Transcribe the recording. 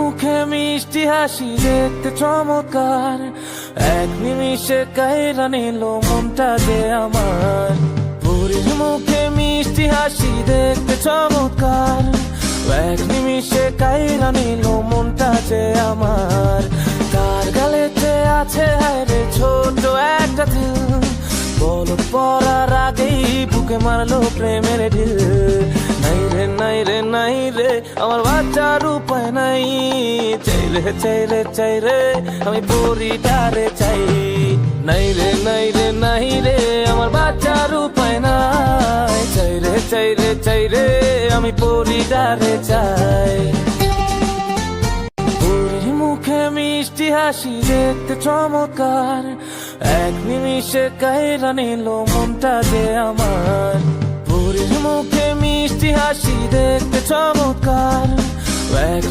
মুখে মিষ্টি হাসি দেখতে চমৎকার, এক নিমিষে কাইরা নিল মনটা যে আমার। পরীর মুখে মিষ্টি হাসি দেখতে চমৎকার, এক নিমিষে কাইরা নিল মনটা যে আমার। তার গালেতে আছে হায়রে ছোট একটা দিল, বলদ পড়ার আগেই বুকে মারলো প্রেমের ঢিল। নাই রে নাই রে নাই রে আমার বাচ্চার উপায় নাই, চাই রে চাই রে চাই রে আমি পরিটারে চাই। নাই রে নাই রে নাই রে আমার বাচ্চার উপায় নাই, চাই রে চাই রে চাই রে আমি পরিটারে চাই। পরীর মুখে মিষ্টি হাসি দেখতে চমৎকার, এক নিমিষে কাইরা নিল মনটা যে আমার। পরীর মুখে মিষ্টি হাসি দেখতে চমৎকার, এক